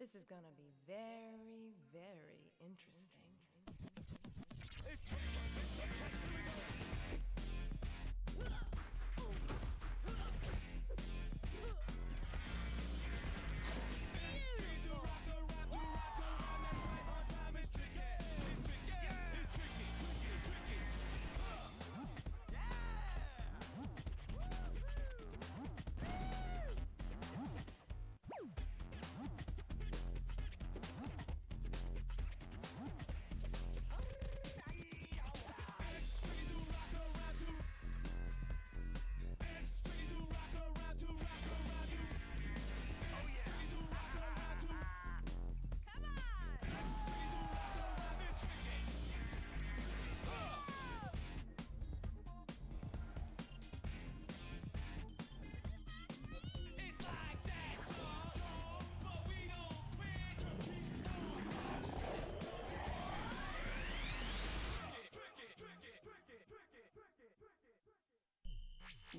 This is gonna be very, very interesting.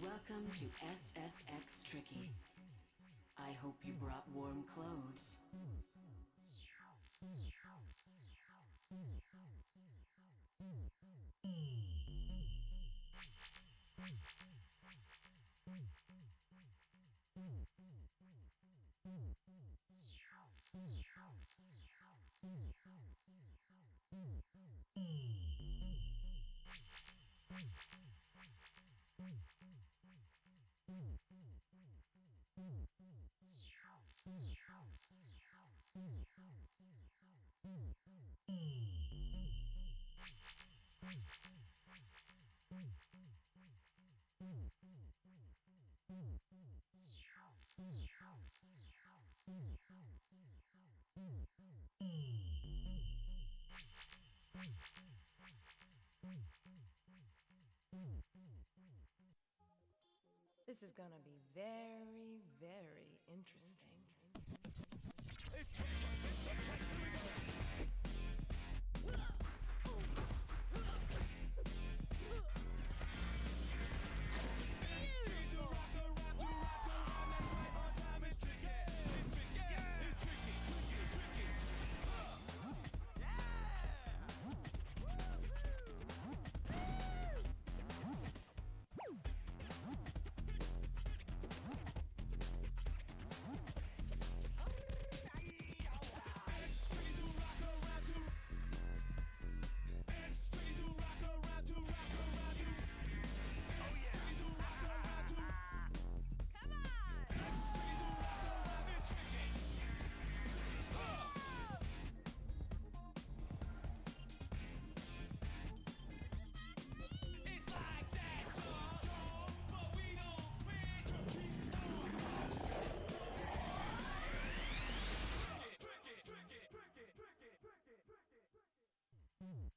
Welcome to SSX Tricky. I hope you brought warm clothes. This is gonna be very, very interesting.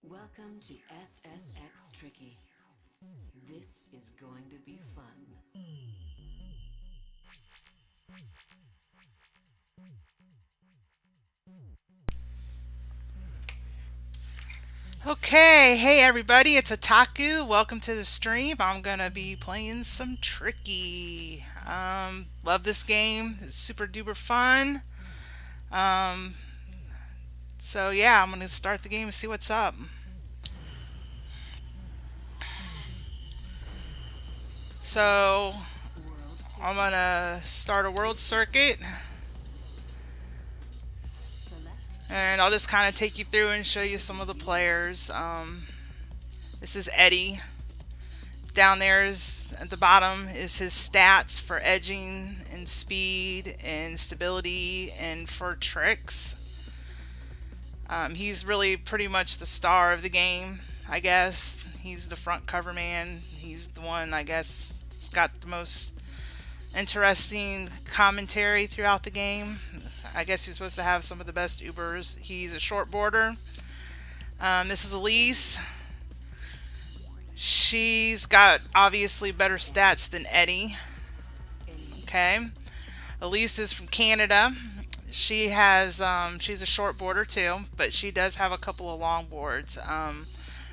Welcome to SSX Tricky. This is going to be fun. Okay, hey everybody, it's Otaku. Welcome to the stream. I'm gonna be playing some Tricky. Love this game. It's super duper fun. Um, so yeah, I'm gonna start the game and see what's up. So World I'm City. gonna start a world circuit, Select and I'll just kind of take you through and show you some of the players. This is Eddie. Down there is at the bottom is his stats for edging and speed and stability and for tricks. He's really pretty much the star of the game, I guess. He's the front cover man. He's the one, I guess, that's got the most interesting commentary throughout the game. I guess he's supposed to have some of the best Ubers. He's a short boarder. This is Elise. She's got obviously better stats than Eddie. Okay. Elise is from Canada. She's a short boarder too, but she does have a couple of long boards. I'm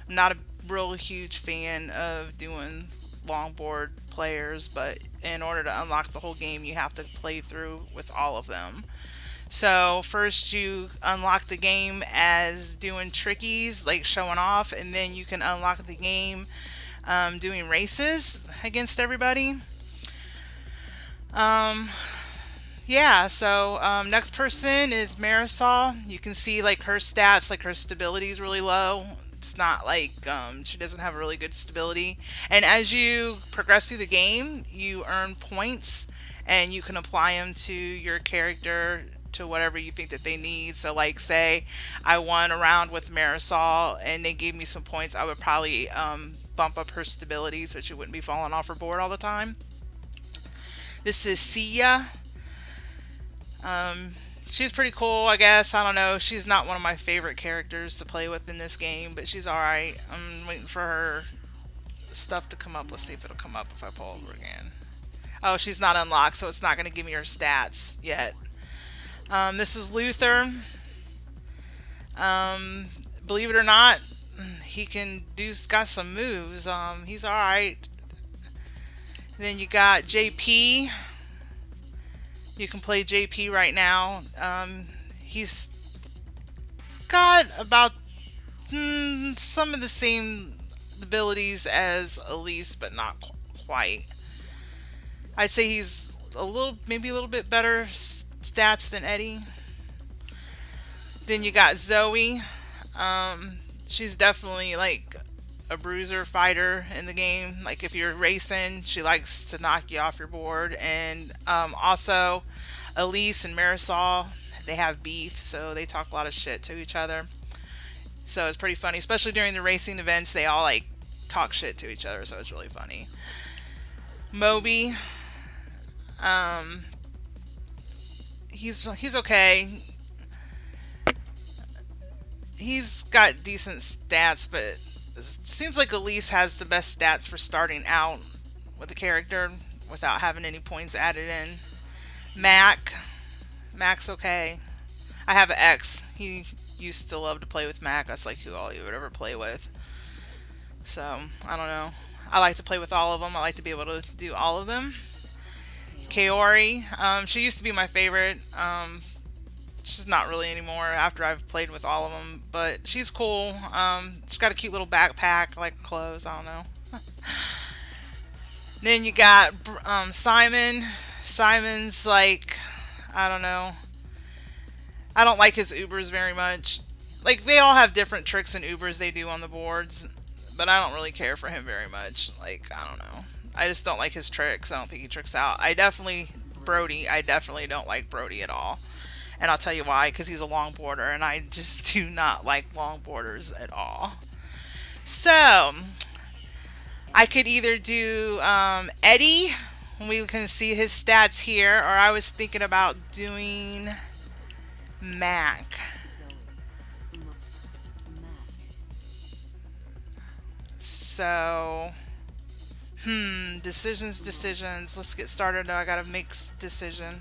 not a real huge fan of doing long board players, but in order to unlock the whole game, you have to play through with all of them. So first you unlock the game as doing trickies, like showing off, and then you can unlock the game doing races against everybody. Yeah, so next person is Marisol. You can see like her stats, like her stability is really low. It's not like she doesn't have a really good stability. And as you progress through the game, you earn points and you can apply them to your character to whatever you think that they need. So like say I won a round with Marisol and they gave me some points, I would probably bump up her stability so she wouldn't be falling off her board all the time. This is Sia. She's pretty cool, I guess. I don't know. She's not one of my favorite characters to play with in this game, but she's alright. I'm waiting for her stuff to come up. Let's see if it'll come up if I pull over again. Oh, she's not unlocked, so it's not going to give me her stats yet. This is Luther. Believe it or not, he got some moves. He's alright. Then you got JP. You can play JP right now. He's got about some of the same abilities as Elise, but not quite. I'd say he's maybe a little bit better stats than Eddie. Then you got Zoe. She's definitely like a bruiser fighter in the game. Like if you're racing, she likes to knock you off your board. And also Elise and Marisol, they have beef, so they talk a lot of shit to each other. So it's pretty funny, especially during the racing events. They all like talk shit to each other, so it's really funny. Moby, he's okay. He's got decent stats, but it seems like Elise has the best stats for starting out with a character without having any points added in. Mac's okay. I have an ex. He used to love to play with Mac. That's like who all you would ever play with. So, I don't know. I like to play with all of them. I like to be able to do all of them. Kaori. She used to be my favorite. She's not really anymore after I've played with all of them, but she's cool. She's got a cute little backpack, like clothes, I don't know. Then you got Simon. Simon's like, I don't know. I don't like his Ubers very much. Like, they all have different tricks and Ubers they do on the boards, but I don't really care for him very much. Like, I don't know. I just don't like his tricks. I don't think he tricks out. Brody, I definitely don't like Brody at all. And I'll tell you why, because he's a longboarder, and I just do not like longboarders at all. So, I could either do Eddie, we can see his stats here, or I was thinking about doing Mac. So, decisions. Let's get started. I gotta make decision.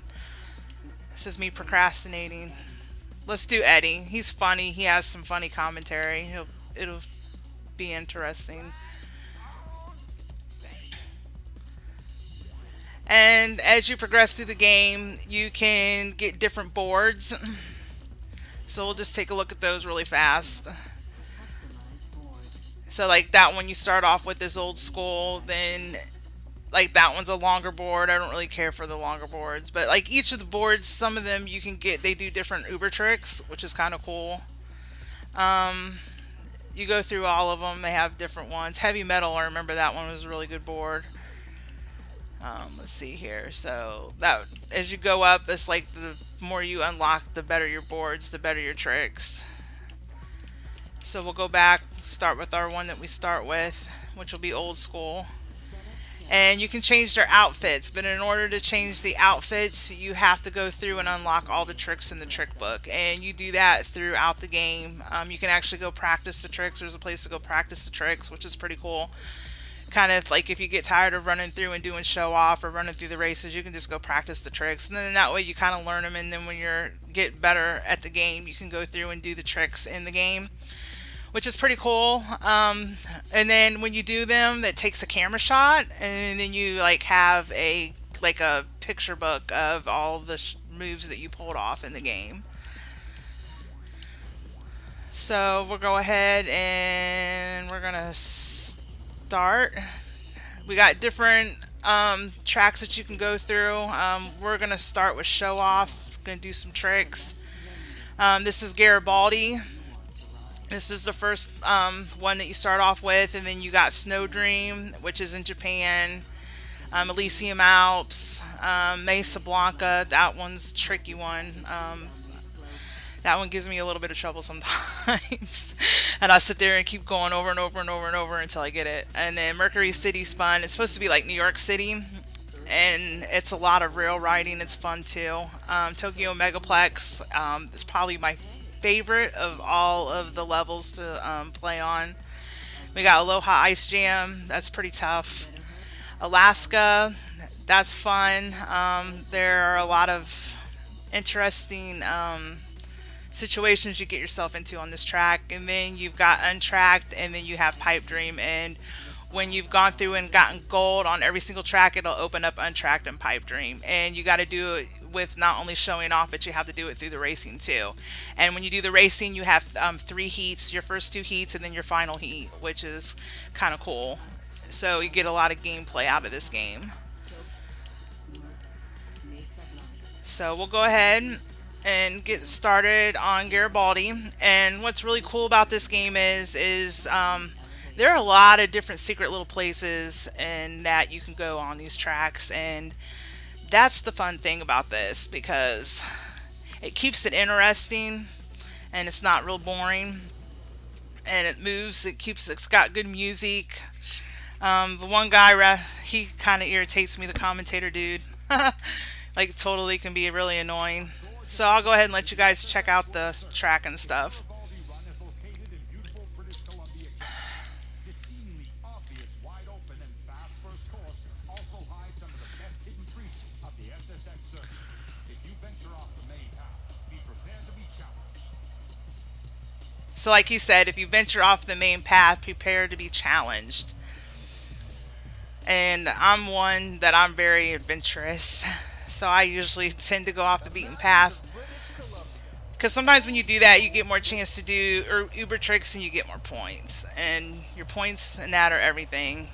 This is me procrastinating. Let's do Eddie. He's funny. He has some funny commentary. It'll be interesting. And as you progress through the game, you can get different boards. So we'll just take a look at those really fast. So like that one you start off with is old school, then like that one's a longer board. I don't really care for the longer boards, but like each of the boards, some of them you can get, they do different Uber tricks, which is kind of cool. You go through all of them, they have different ones. Heavy Metal, I remember that one was a really good board. Let's see here. So that as you go up, it's like the more you unlock, the better your boards, the better your tricks. So we'll go back, start with our one that we start with, which will be old school. And you can change their outfits, but in order to change the outfits, you have to go through and unlock all the tricks in the trick book. And you do that throughout the game. You can actually go practice the tricks. There's a place to go practice the tricks, which is pretty cool. Kind of like if you get tired of running through and doing show off or running through the races, you can just go practice the tricks. And then that way you kind of learn them. And then when you get better at the game, you can go through and do the tricks in the game. which is pretty cool. And then when you do them, it takes a camera shot, and then you like have a picture book of all the moves that you pulled off in the game. So we'll go ahead and we're gonna start. We got different tracks that you can go through. We're gonna start with show off. Gonna do some tricks. This is Garibaldi. This is the first one that you start off with, and then you got Snow Dream, which is in Japan. Elysium Alps, Mesa Blanca. That one's a tricky one. That one gives me a little bit of trouble sometimes. And I sit there and keep going over and over and over and over until I get it. And then Mercury City's fun. It's supposed to be like New York City. And it's a lot of rail riding. It's fun too. Tokyo Megaplex is probably my favorite of all of the levels to play on. We got Aloha Ice Jam. That's pretty tough. Alaska. That's fun. There are a lot of interesting situations you get yourself into on this track. And then you've got Untracked, and then you have Pipe Dream. And when you've gone through and gotten gold on every single track, it'll open up Untracked and Pipe Dream. And you got to do it with not only showing off, but you have to do it through the racing too. And when you do the racing, you have 3 heats, your first 2 heats, and then your final heat, which is kind of cool. So you get a lot of gameplay out of this game. So we'll go ahead and get started on Garibaldi. And what's really cool about this game is there are a lot of different secret little places and that you can go on these tracks, and that's the fun thing about this, because it keeps it interesting and it's not real boring, and it moves, it's got good music. The one guy, he kind of irritates me, the commentator dude. Like, totally can be really annoying. So I'll go ahead and let you guys check out the track and stuff. So like he said, if you venture off the main path, prepare to be challenged. And I'm one that I'm very adventurous. So I usually tend to go off the beaten path. Because sometimes when you do that, you get more chance to do Uber tricks and you get more points. And your points and that are everything.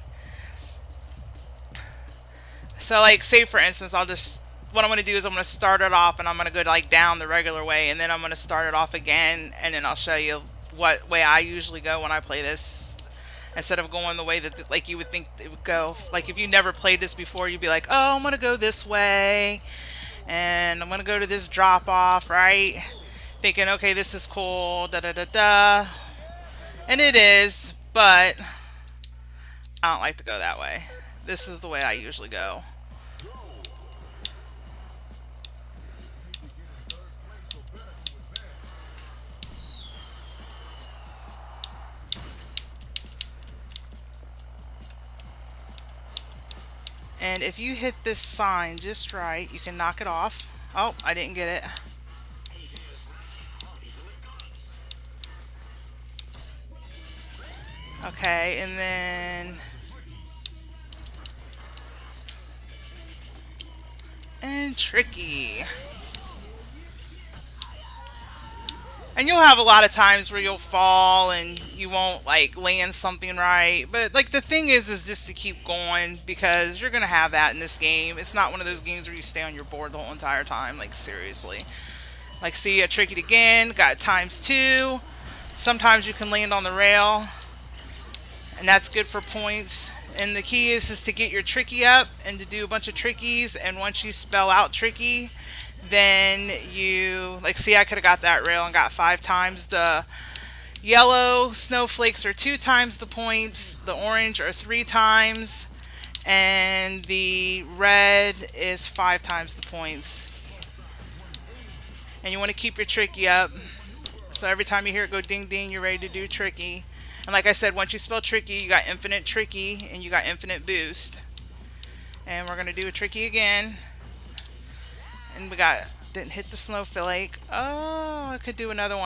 So like, say for instance, what I'm going to do is I'm going to start it off and I'm going to go like down the regular way. And then I'm going to start it off again. And then I'll show you what way I usually go when I play this, instead of going the way that like you would think it would go. Like if you never played this before, you'd be like, oh, I'm gonna go this way and I'm gonna go to this drop off, right? Thinking, okay, this is cool, da da da da, and it is, but I don't like to go that way. This is the way I usually go. And if you hit this sign just right, you can knock it off. Oh, I didn't get it. Okay, and then... and tricky. And you'll have a lot of times where you'll fall and you won't like land something right. But like the thing is just to keep going, because you're going to have that in this game. It's not one of those games where you stay on your board the whole entire time. Like seriously. Like see, I tricked it again. Got ×2. Sometimes you can land on the rail. And that's good for points. And the key is to get your tricky up and to do a bunch of trickies. And once you spell out tricky, then you, like see, I could have got that rail and got 5 times. The yellow snowflakes are 2 times the points. The orange are 3 times. And the red is 5 times the points. And you want to keep your tricky up. So every time you hear it go ding ding, you're ready to do tricky. And like I said, once you spell tricky, you got infinite tricky and you got infinite boost. And we're going to do a tricky again. And we got, didn't hit the snowflake. Oh, I could do another one.